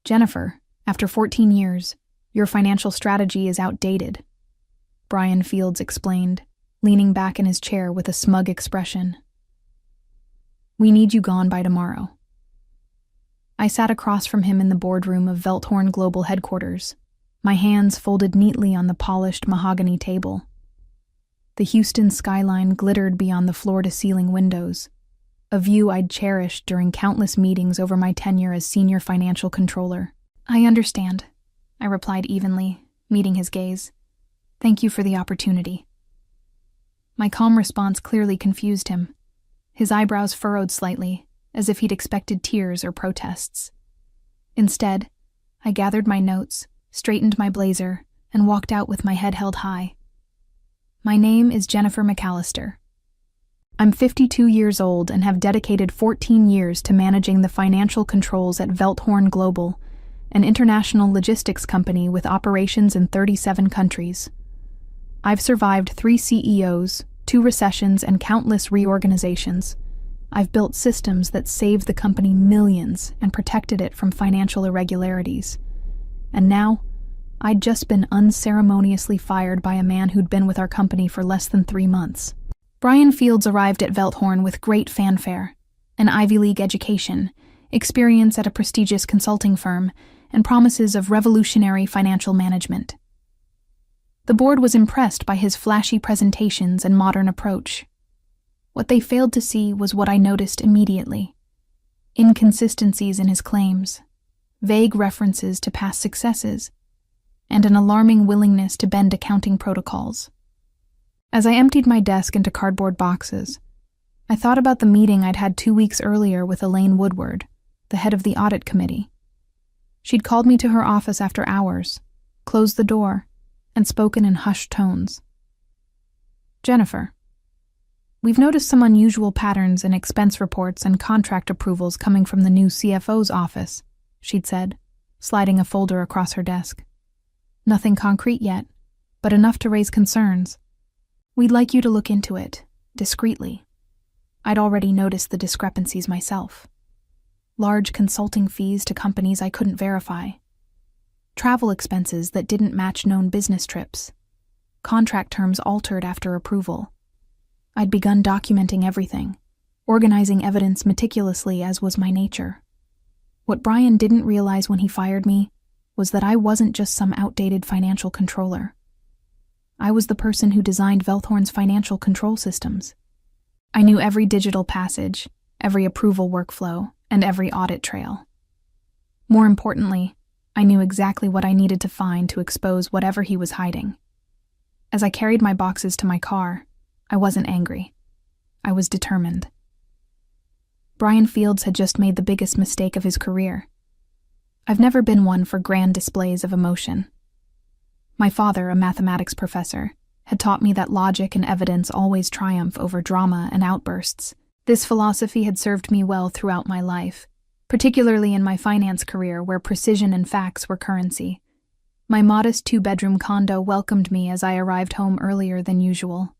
Jennifer, after 14 years, your financial strategy is outdated, Brian Fields explained, leaning back in his chair with a smug expression. We need you gone by tomorrow. I sat across from him in the boardroom of Velthorn Global Headquarters, my hands folded neatly on the polished mahogany table. The Houston skyline glittered beyond the floor-to-ceiling windows, a view I'd cherished during countless meetings over my tenure as senior financial controller. I understand, I replied evenly, meeting his gaze. Thank you for the opportunity. My calm response clearly confused him. His eyebrows furrowed slightly, as if he'd expected tears or protests. Instead, I gathered my notes, straightened my blazer, and walked out with my head held high. My name is Jennifer McAllister. I'm 52 years old and have dedicated 14 years to managing the financial controls at Velthorn Global, an international logistics company with operations in 37 countries. I've survived 3 CEOs, 2 recessions, and countless reorganizations. I've built systems that saved the company millions and protected it from financial irregularities. And now, I'd just been unceremoniously fired by a man who'd been with our company for less than 3 months. Brian Fields arrived at Velthorn with great fanfare, an Ivy League education, experience at a prestigious consulting firm, and promises of revolutionary financial management. The board was impressed by his flashy presentations and modern approach. What they failed to see was what I noticed immediately: inconsistencies in his claims, vague references to past successes, and an alarming willingness to bend accounting protocols. As I emptied my desk into cardboard boxes, I thought about the meeting I'd had 2 weeks earlier with Elaine Woodward, the head of the audit committee. She'd called me to her office after hours, closed the door, and spoken in hushed tones. Jennifer, we've noticed some unusual patterns in expense reports and contract approvals coming from the new CFO's office, she'd said, sliding a folder across her desk. Nothing concrete yet, but enough to raise concerns. We'd like you to look into it, discreetly. I'd already noticed the discrepancies myself. Large consulting fees to companies I couldn't verify. Travel expenses that didn't match known business trips. Contract terms altered after approval. I'd begun documenting everything, organizing evidence meticulously as was my nature. What Brian didn't realize when he fired me was that I wasn't just some outdated financial controller. I was the person who designed Velthorn's financial control systems. I knew every digital passage, every approval workflow, and every audit trail. More importantly, I knew exactly what I needed to find to expose whatever he was hiding. As I carried my boxes to my car, I wasn't angry. I was determined. Brian Fields had just made the biggest mistake of his career. I've never been one for grand displays of emotion. My father, a mathematics professor, had taught me that logic and evidence always triumph over drama and outbursts. This philosophy had served me well throughout my life, particularly in my finance career where precision and facts were currency. My modest 2-bedroom condo welcomed me as I arrived home earlier than usual.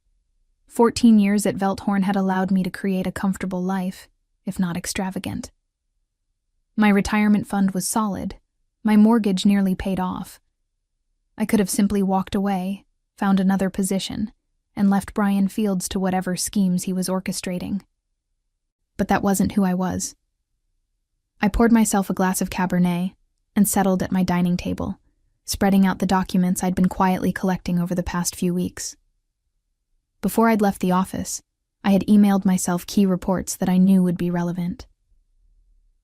14 years at Velthorn had allowed me to create a comfortable life, if not extravagant. My retirement fund was solid, my mortgage nearly paid off. I could have simply walked away, found another position, and left Brian Fields to whatever schemes he was orchestrating. But that wasn't who I was. I poured myself a glass of Cabernet and settled at my dining table, spreading out the documents I'd been quietly collecting over the past few weeks. Before I'd left the office, I had emailed myself key reports that I knew would be relevant.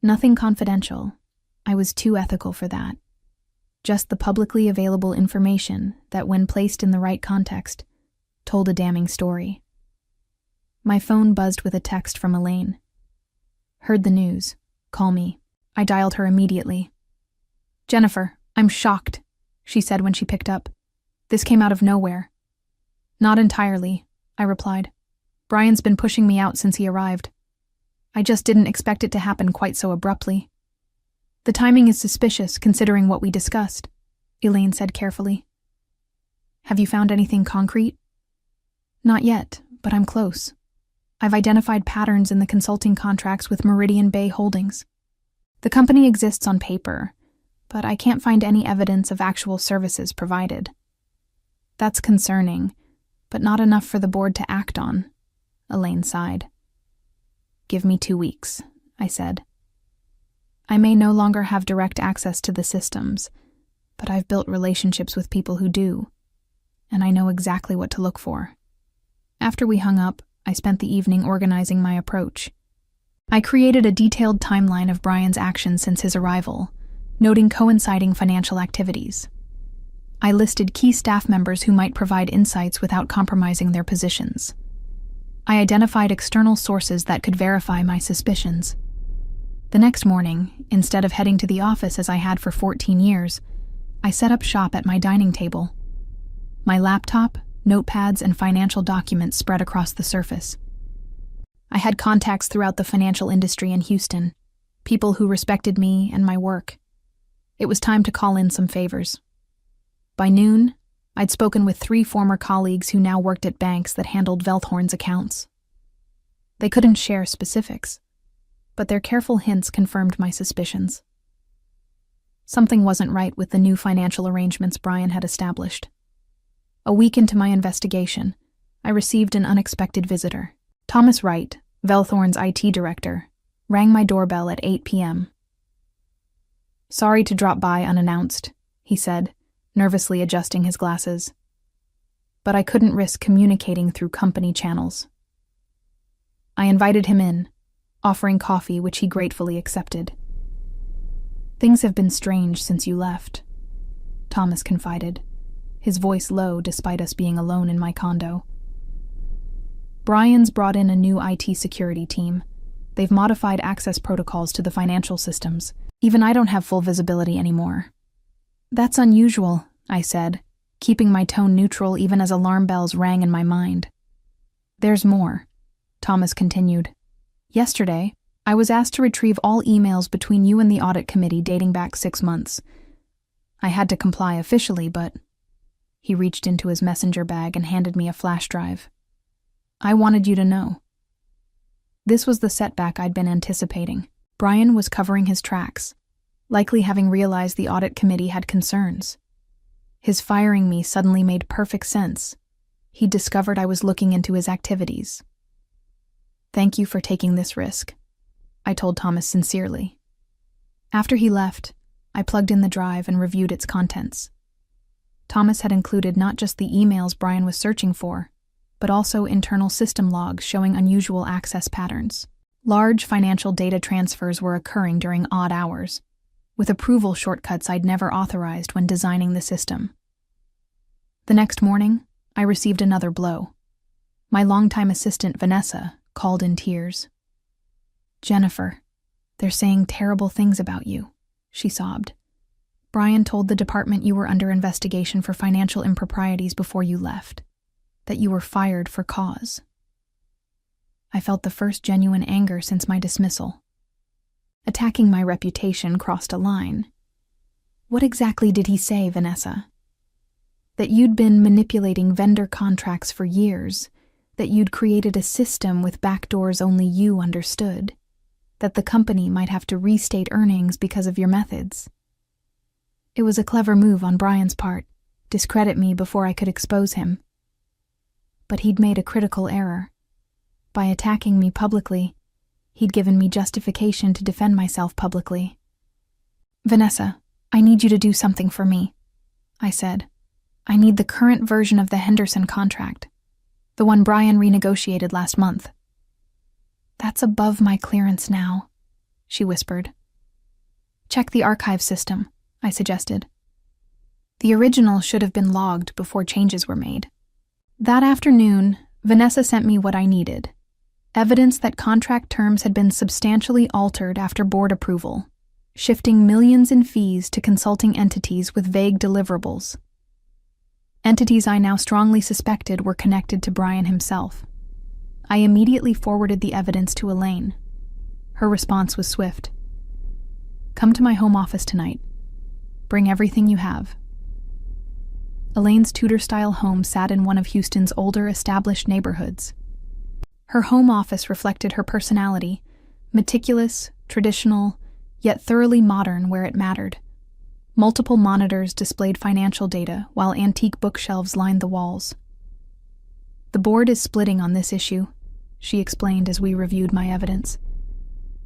Nothing confidential. I was too ethical for that. Just the publicly available information that, when placed in the right context, told a damning story. My phone buzzed with a text from Elaine. Heard the news. Call me. I dialed her immediately. Jennifer, I'm shocked, she said when she picked up. This came out of nowhere. Not entirely, I replied. Brian's been pushing me out since he arrived. I just didn't expect it to happen quite so abruptly. The timing is suspicious, considering what we discussed, Elaine said carefully. Have you found anything concrete? Not yet, but I'm close. I've identified patterns in the consulting contracts with Meridian Bay Holdings. The company exists on paper, but I can't find any evidence of actual services provided. That's concerning, but not enough for the board to act on, Elaine sighed. Give me 2 weeks, I said. I may no longer have direct access to the systems, but I've built relationships with people who do, and I know exactly what to look for. After we hung up, I spent the evening organizing my approach. I created a detailed timeline of Brian's actions since his arrival, noting coinciding financial activities. I listed key staff members who might provide insights without compromising their positions. I identified external sources that could verify my suspicions. The next morning, instead of heading to the office as I had for 14 years, I set up shop at my dining table. My laptop, notepads, and financial documents spread across the surface. I had contacts throughout the financial industry in Houston, people who respected me and my work. It was time to call in some favors. By noon, I'd spoken with 3 former colleagues who now worked at banks that handled Velthorn's accounts. They couldn't share specifics, but their careful hints confirmed my suspicions. Something wasn't right with the new financial arrangements Brian had established. A week into my investigation, I received an unexpected visitor. Thomas Wright, Velthorn's IT director, rang my doorbell at 8 p.m. Sorry to drop by unannounced, he said, nervously adjusting his glasses. But I couldn't risk communicating through company channels. I invited him in, offering coffee, which he gratefully accepted. Things have been strange since you left, Thomas confided, his voice low despite us being alone in my condo. Brian's brought in a new IT security team. They've modified access protocols to the financial systems. Even I don't have full visibility anymore. That's unusual, I said, keeping my tone neutral even as alarm bells rang in my mind. There's more, Thomas continued. Yesterday, I was asked to retrieve all emails between you and the audit committee dating back 6 months. I had to comply officially, but... He reached into his messenger bag and handed me a flash drive. I wanted you to know. This was the setback I'd been anticipating. Brian was covering his tracks, likely having realized the audit committee had concerns. His firing me suddenly made perfect sense. He'd discovered I was looking into his activities. Thank you for taking this risk, I told Thomas sincerely. After he left, I plugged in the drive and reviewed its contents. Thomas had included not just the emails Brian was searching for, but also internal system logs showing unusual access patterns. Large financial data transfers were occurring during odd hours, with approval shortcuts I'd never authorized when designing the system. The next morning, I received another blow. My longtime assistant, Vanessa, called in tears. Jennifer, they're saying terrible things about you, she sobbed. Brian told the department you were under investigation for financial improprieties before you left, that you were fired for cause. I felt the first genuine anger since my dismissal. Attacking my reputation crossed a line. What exactly did he say, Vanessa? That you'd been manipulating vendor contracts for years, that you'd created a system with backdoors only you understood, that the company might have to restate earnings because of your methods. It was a clever move on Brian's part, discredit me before I could expose him. But he'd made a critical error. By attacking me publicly, he'd given me justification to defend myself publicly. Vanessa, I need you to do something for me, I said. I need the current version of the Henderson contract, the one Brian renegotiated last month. That's above my clearance now, she whispered. Check the archive system, I suggested. The original should have been logged before changes were made. That afternoon, Vanessa sent me what I needed. Evidence that contract terms had been substantially altered after board approval, shifting millions in fees to consulting entities with vague deliverables. Entities I now strongly suspected were connected to Brian himself. I immediately forwarded the evidence to Elaine. Her response was swift. Come to my home office tonight. Bring everything you have. Elaine's Tudor-style home sat in one of Houston's older, established neighborhoods. Her home office reflected her personality, meticulous, traditional, yet thoroughly modern where it mattered. Multiple monitors displayed financial data, while antique bookshelves lined the walls. "The board is splitting on this issue," she explained as we reviewed my evidence.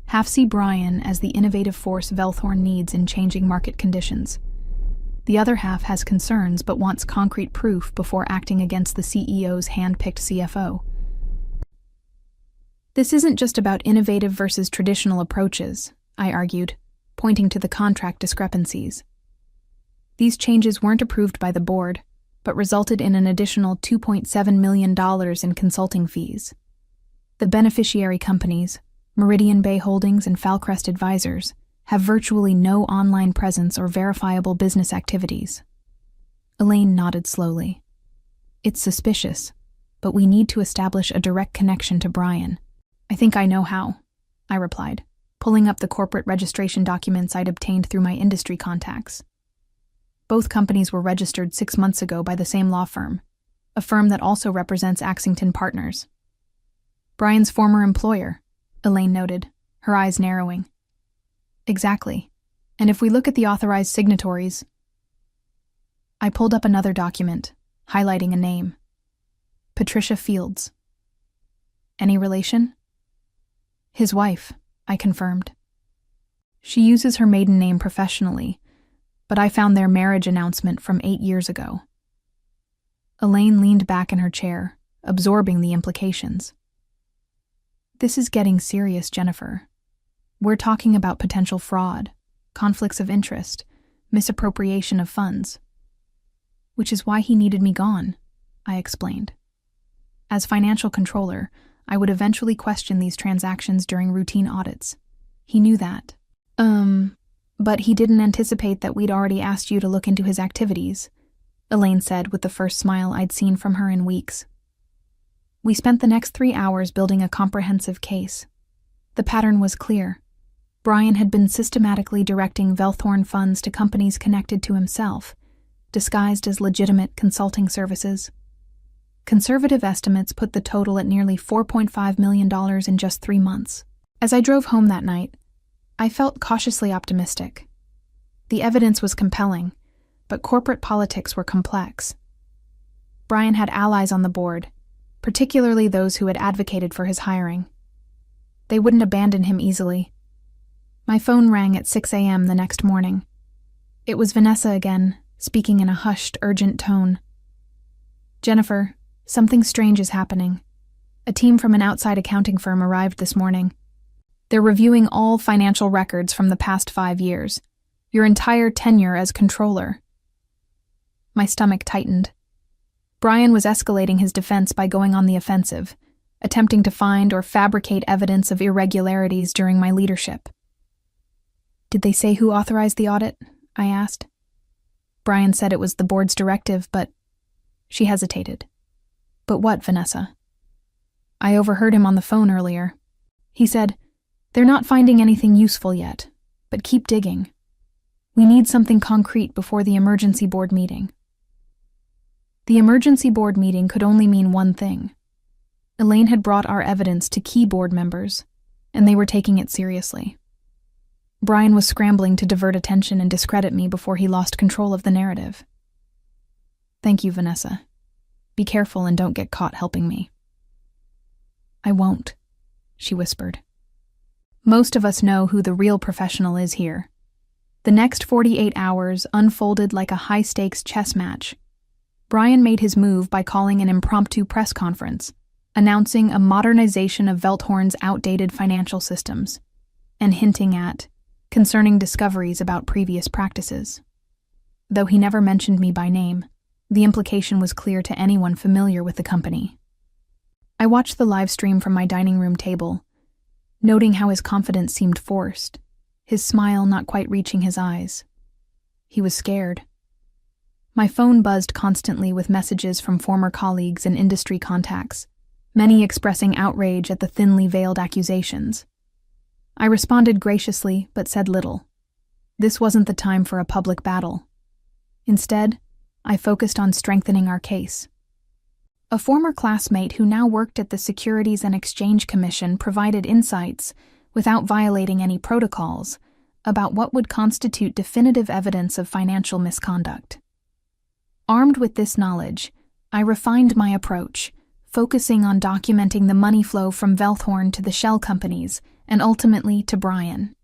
"Half see Brian as the innovative force Velthorn needs in changing market conditions. The other half has concerns but wants concrete proof before acting against the CEO's hand-picked CFO. This isn't just about innovative versus traditional approaches," I argued, pointing to the contract discrepancies. These changes weren't approved by the board, but resulted in an additional $2.7 million in consulting fees. The beneficiary companies, Meridian Bay Holdings and Falcrest Advisors, have virtually no online presence or verifiable business activities. Elaine nodded slowly. "It's suspicious, but we need to establish a direct connection to Brian." "I think I know how," I replied, pulling up the corporate registration documents I'd obtained through my industry contacts. Both companies were registered 6 months ago by the same law firm, a firm that also represents Axington Partners. "Brian's former employer," Elaine noted, her eyes narrowing. "Exactly. And if we look at the authorized signatories..." I pulled up another document, highlighting a name. Patricia Fields. "Any relation?" "His wife," I confirmed. "She uses her maiden name professionally, but I found their marriage announcement from 8 years ago." Elaine leaned back in her chair, absorbing the implications. "This is getting serious, Jennifer. We're talking about potential fraud, conflicts of interest, misappropriation of funds." "Which is why he needed me gone," I explained. "As financial controller, I would eventually question these transactions during routine audits. He knew that." But he didn't anticipate that we'd already asked you to look into his activities," Elaine said with the first smile I'd seen from her in weeks. We spent the next 3 hours building a comprehensive case. The pattern was clear. Brian had been systematically directing Velthorn funds to companies connected to himself, disguised as legitimate consulting services. Conservative estimates put the total at nearly $4.5 million in just 3 months. As I drove home that night, I felt cautiously optimistic. The evidence was compelling, but corporate politics were complex. Brian had allies on the board, particularly those who had advocated for his hiring. They wouldn't abandon him easily. My phone rang at 6 a.m. the next morning. It was Vanessa again, speaking in a hushed, urgent tone. "Jennifer, something strange is happening. A team from an outside accounting firm arrived this morning. They're reviewing all financial records from the past 5 years, your entire tenure as controller." My stomach tightened. Brian was escalating his defense by going on the offensive, attempting to find or fabricate evidence of irregularities during my leadership. "Did they say who authorized the audit?" I asked. Brian said it was the board's directive, but... She hesitated. "But what, Vanessa?" "I overheard him on the phone earlier. He said, 'They're not finding anything useful yet, but keep digging. We need something concrete before the emergency board meeting.'" The emergency board meeting could only mean one thing. Elaine had brought our evidence to key board members, and they were taking it seriously. Brian was scrambling to divert attention and discredit me before he lost control of the narrative. "Thank you, Vanessa. Be careful and don't get caught helping me." "I won't," she whispered. Most of us know who the real professional is here. The next 48 hours unfolded like a high-stakes chess match. Brian made his move by calling an impromptu press conference, announcing a modernization of Velthorn's outdated financial systems, and hinting at concerning discoveries about previous practices. Though he never mentioned me by name, the implication was clear to anyone familiar with the company. I watched the live stream from my dining room table, noting how his confidence seemed forced, his smile not quite reaching his eyes. He was scared. My phone buzzed constantly with messages from former colleagues and industry contacts, many expressing outrage at the thinly veiled accusations. I responded graciously, but said little. This wasn't the time for a public battle. Instead, I focused on strengthening our case. A former classmate who now worked at the Securities and Exchange Commission provided insights, without violating any protocols, about what would constitute definitive evidence of financial misconduct. Armed with this knowledge, I refined my approach, focusing on documenting the money flow from Velthorn to the shell companies and ultimately to Brian.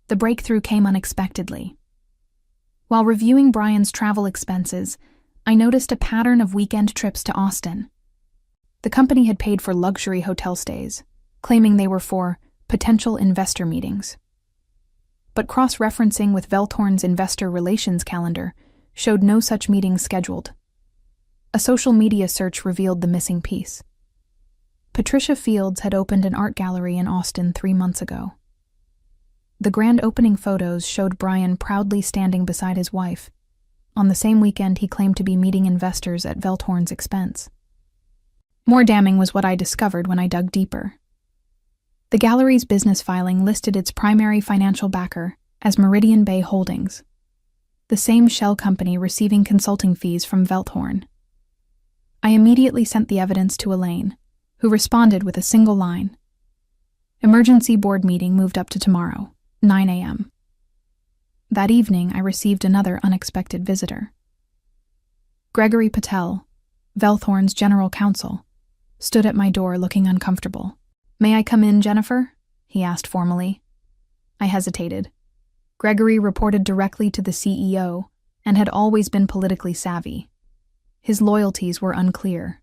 The breakthrough came unexpectedly. While reviewing Brian's travel expenses, I noticed a pattern of weekend trips to Austin. The company had paid for luxury hotel stays, claiming they were for potential investor meetings. But cross-referencing with Velthorn's investor relations calendar showed no such meetings scheduled. A social media search revealed the missing piece. Patricia Fields had opened an art gallery in Austin 3 months ago. The grand opening photos showed Brian proudly standing beside his wife. On the same weekend, he claimed to be meeting investors at Velthorn's expense. More damning was what I discovered when I dug deeper. The gallery's business filing listed its primary financial backer as Meridian Bay Holdings, the same shell company receiving consulting fees from Velthorn. I immediately sent the evidence to Elaine, who responded with a single line. Emergency board meeting moved up to tomorrow, 9 a.m. That evening, I received another unexpected visitor. Gregory Patel, Velthorn's general counsel, stood at my door looking uncomfortable. "May I come in, Jennifer?" he asked formally. I hesitated. Gregory reported directly to the CEO and had always been politically savvy. His loyalties were unclear.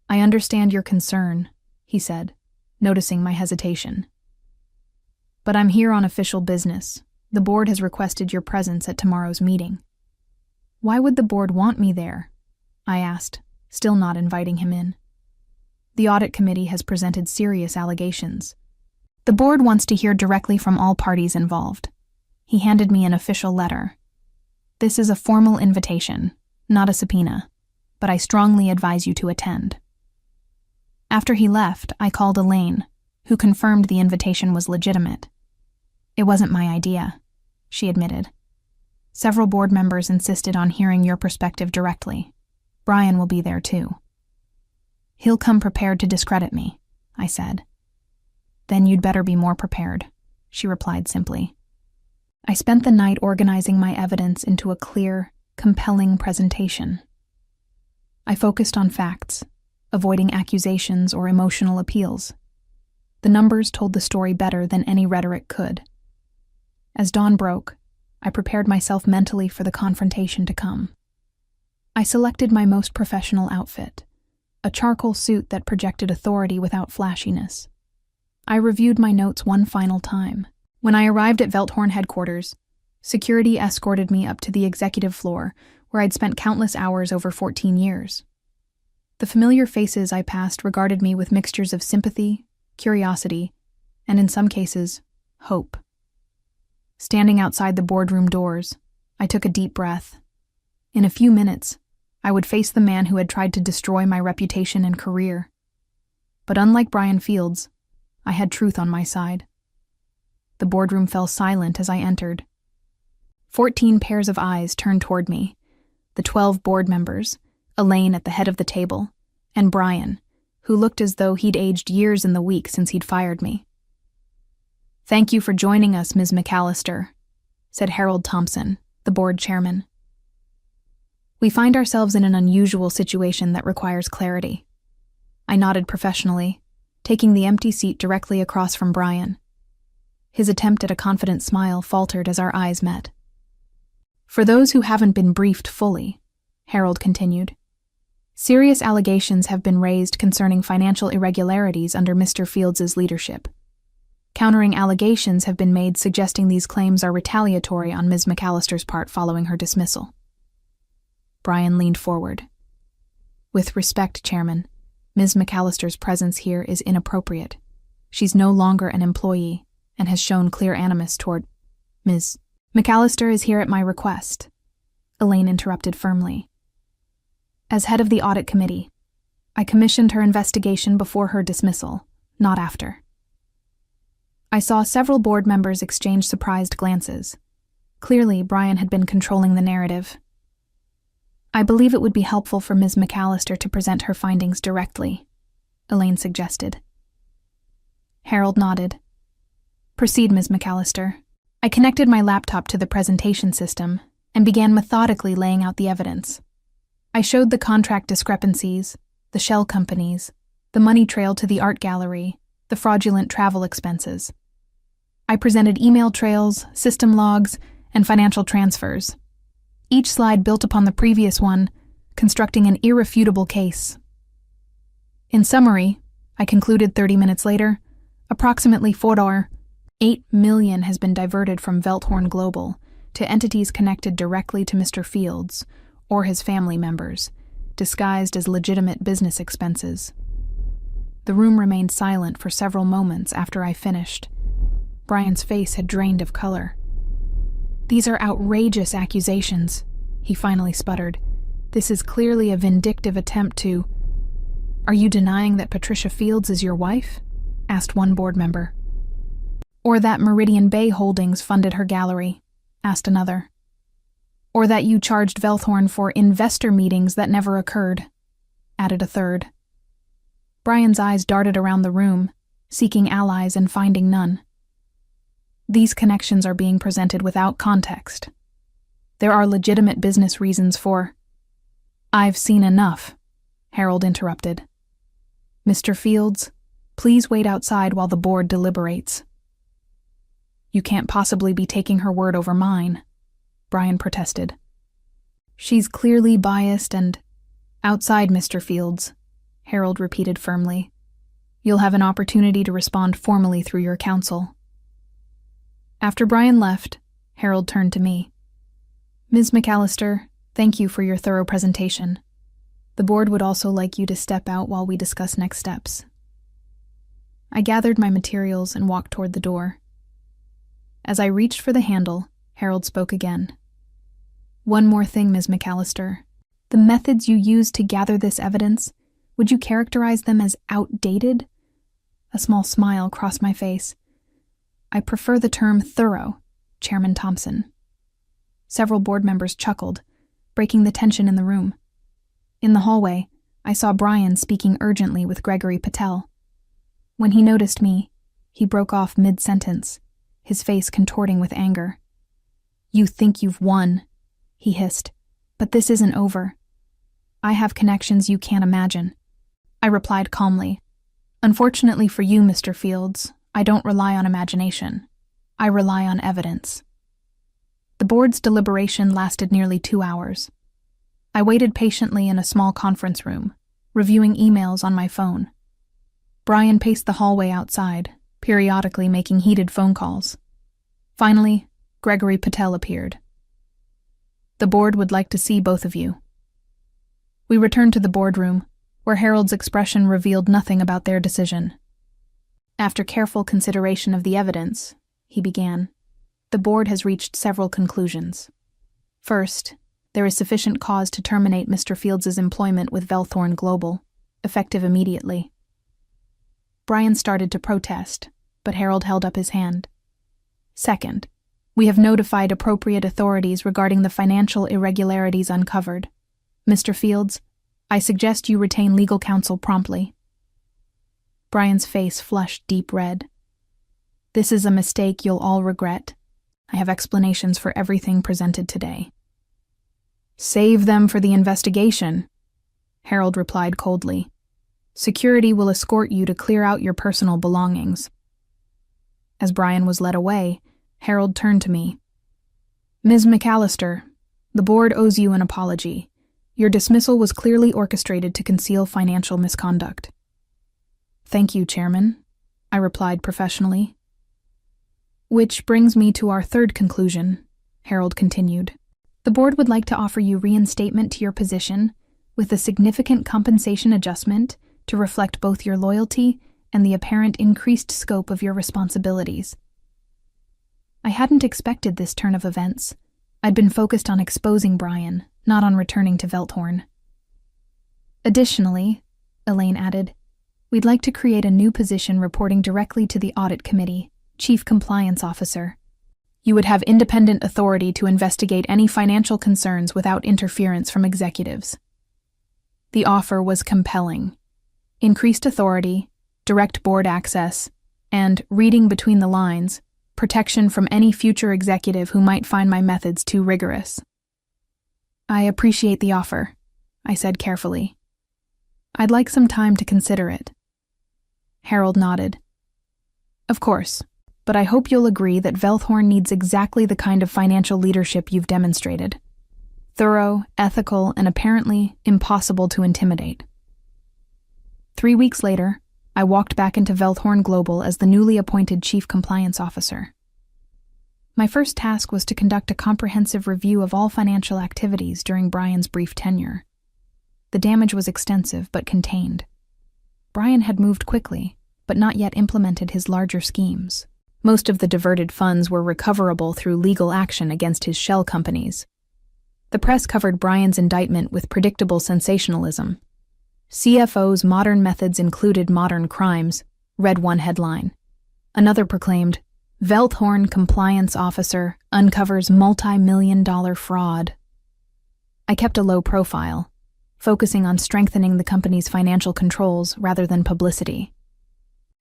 "I understand your concern," he said, noticing my hesitation. "But I'm here on official business. The board has requested your presence at tomorrow's meeting." "Why would the board want me there?" I asked, still not inviting him in. "The audit committee has presented serious allegations. The board wants to hear directly from all parties involved." He handed me an official letter. "This is a formal invitation, not a subpoena, but I strongly advise you to attend." After he left, I called Elaine, who confirmed the invitation was legitimate. "It wasn't my idea," she admitted. "Several board members insisted on hearing your perspective directly. Brian will be there too." "He'll come prepared to discredit me," I said. "Then you'd better be more prepared," she replied simply. I spent the night organizing my evidence into a clear, compelling presentation. I focused on facts, avoiding accusations or emotional appeals. The numbers told the story better than any rhetoric could. As dawn broke, I prepared myself mentally for the confrontation to come. I selected my most professional outfit, a charcoal suit that projected authority without flashiness. I reviewed my notes one final time. When I arrived at Velthorn headquarters, security escorted me up to the executive floor, where I'd spent countless hours over 14 years. The familiar faces I passed regarded me with mixtures of sympathy, curiosity, and in some cases, hope. Standing outside the boardroom doors, I took a deep breath. In a few minutes, I would face the man who had tried to destroy my reputation and career. But unlike Brian Fields, I had truth on my side. The boardroom fell silent as I entered. 14 pairs of eyes turned toward me, the 12 board members, Elaine at the head of the table, and Brian, who looked as though he'd aged years in the week since he'd fired me. "Thank you for joining us, Ms. McAllister," said Harold Thompson, the board chairman. "We find ourselves in an unusual situation that requires clarity." I nodded professionally, taking the empty seat directly across from Brian. His attempt at a confident smile faltered as our eyes met. "For those who haven't been briefed fully," Harold continued, "serious allegations have been raised concerning financial irregularities under Mr. Fields' leadership. Countering allegations have been made suggesting these claims are retaliatory on Ms. McAllister's part following her dismissal." Brian leaned forward. "With respect, Chairman, Ms. McAllister's presence here is inappropriate. She's no longer an employee and has shown clear animus toward Ms. McAllister is here at my request," Elaine interrupted firmly. "As head of the audit committee, I commissioned her investigation before her dismissal, not after." I saw several board members exchange surprised glances. Clearly, Brian had been controlling the narrative. "I believe it would be helpful for Ms. McAllister to present her findings directly," Elaine suggested. Harold nodded. "Proceed, Ms. McAllister. I connected my laptop to the presentation system and began methodically laying out the evidence. I showed the contract discrepancies, the shell companies, the money trail to the art gallery, the fraudulent travel expenses. I presented email trails, system logs, and financial transfers. Each slide built upon the previous one, constructing an irrefutable case. In summary, I concluded 30 minutes later, approximately $8 million has been diverted from Velthorn Global to entities connected directly to Mr. Fields or his family members, disguised as legitimate business expenses. The room remained silent for several moments after I finished. Brian's face had drained of color. "These are outrageous accusations," he finally sputtered. "This is clearly a vindictive attempt to—" "Are you denying that Patricia Fields is your wife?" asked one board member. "Or that Meridian Bay Holdings funded her gallery?" asked another. "Or that you charged Velthorn for investor meetings that never occurred?" added a third. Brian's eyes darted around the room, seeking allies and finding none. "These connections are being presented without context. There are legitimate business reasons for—" "I've seen enough," Harold interrupted. "Mr. Fields, please wait outside while the board deliberates." "You can't possibly be taking her word over mine," Brian protested. "She's clearly biased and—" "Outside, Mr. Fields," Harold repeated firmly. "You'll have an opportunity to respond formally through your counsel." After Brian left, Harold turned to me. "Ms. McAllister, thank you for your thorough presentation. The board would also like you to step out while we discuss next steps." I gathered my materials and walked toward the door. As I reached for the handle, Harold spoke again. "One more thing, Ms. McAllister. The methods you used to gather this evidence, would you characterize them as outdated?" A small smile crossed my face. "I prefer the term thorough, Chairman Thompson." Several board members chuckled, breaking the tension in the room. In the hallway, I saw Brian speaking urgently with Gregory Patel. When he noticed me, he broke off mid-sentence, his face contorting with anger. "You think you've won," he hissed, "but this isn't over. I have connections you can't imagine." I replied calmly, "Unfortunately for you, Mr. Fields, I don't rely on imagination. I rely on evidence." The board's deliberation lasted nearly 2 hours. I waited patiently in a small conference room, reviewing emails on my phone. Brian paced the hallway outside, periodically making heated phone calls. Finally, Gregory Patel appeared. "The board would like to see both of you." We returned to the boardroom, where Harold's expression revealed nothing about their decision. "After careful consideration of the evidence," he began, "the board has reached several conclusions. First, there is sufficient cause to terminate Mr. Fields' employment with Velthorn Global, effective immediately." Brian started to protest, but Harold held up his hand. "Second, we have notified appropriate authorities regarding the financial irregularities uncovered. Mr. Fields, I suggest you retain legal counsel promptly." Brian's face flushed deep red. "This is a mistake you'll all regret. I have explanations for everything presented today." "Save them for the investigation," Harold replied coldly. "Security will escort you to clear out your personal belongings." As Brian was led away, Harold turned to me. "Ms. McAllister, the board owes you an apology. Your dismissal was clearly orchestrated to conceal financial misconduct." "Thank you, Chairman," I replied professionally. "Which brings me to our third conclusion," Harold continued. "The board would like to offer you reinstatement to your position with a significant compensation adjustment to reflect both your loyalty and the apparent increased scope of your responsibilities." I hadn't expected this turn of events. I'd been focused on exposing Brian, not on returning to Velthorn. "Additionally," Elaine added, "we'd like to create a new position reporting directly to the Audit Committee, Chief Compliance Officer. You would have independent authority to investigate any financial concerns without interference from executives." The offer was compelling. Increased authority, direct board access, and, reading between the lines, protection from any future executive who might find my methods too rigorous. I appreciate the offer, I said carefully. I'd like some time to consider it. Harold nodded. Of course, but I hope you'll agree that Velthorn needs exactly the kind of financial leadership you've demonstrated. Thorough, ethical, and apparently impossible to intimidate. 3 weeks later, I walked back into Velthorn Global as the newly appointed Chief Compliance Officer. My first task was to conduct a comprehensive review of all financial activities during Brian's brief tenure. The damage was extensive but contained. Brian had moved quickly, but not yet implemented his larger schemes. Most of the diverted funds were recoverable through legal action against his shell companies. The press covered Brian's indictment with predictable sensationalism. CFO's modern methods included modern crimes, read one headline. Another proclaimed, Velthorn Compliance Officer uncovers multi-million-dollar fraud. I kept a low profile, focusing on strengthening the company's financial controls rather than publicity.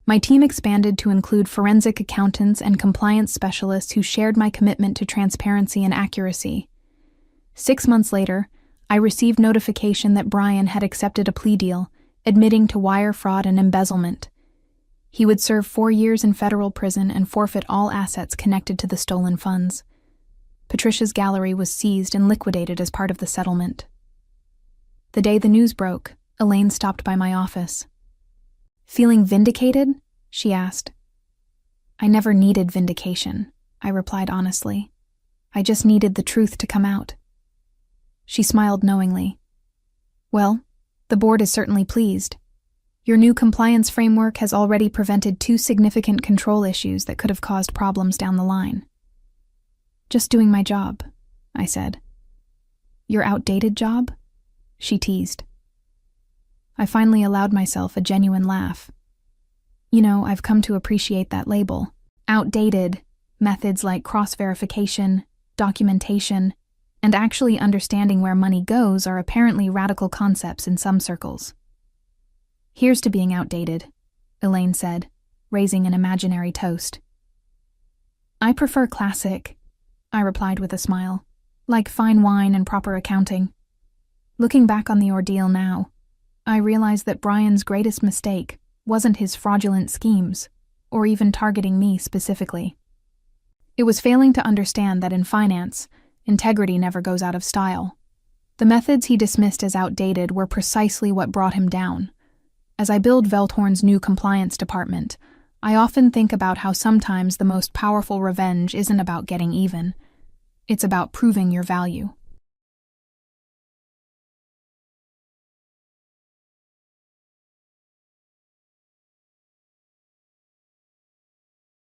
My team expanded to include forensic accountants and compliance specialists who shared my commitment to transparency and accuracy. 6 months later, I received notification that Brian had accepted a plea deal, admitting to wire fraud and embezzlement. He would serve 4 years in federal prison and forfeit all assets connected to the stolen funds. Patricia's gallery was seized and liquidated as part of the settlement. The day the news broke, Elaine stopped by my office. Feeling vindicated? She asked. I never needed vindication, I replied honestly. I just needed the truth to come out. She smiled knowingly. Well, the board is certainly pleased. Your new compliance framework has already prevented 2 significant control issues that could have caused problems down the line. Just doing my job, I said. Your outdated job? She teased. I finally allowed myself a genuine laugh. You know, I've come to appreciate that label. Outdated, methods like cross-verification, documentation, and actually understanding where money goes are apparently radical concepts in some circles. Here's to being outdated, Elaine said, raising an imaginary toast. I prefer classic, I replied with a smile, like fine wine and proper accounting. Looking back on the ordeal now, I realized that Brian's greatest mistake wasn't his fraudulent schemes, or even targeting me specifically. It was failing to understand that in finance, integrity never goes out of style. The methods he dismissed as outdated were precisely what brought him down. As I build Velthorn's new compliance department, I often think about how sometimes the most powerful revenge isn't about getting even. It's about proving your value.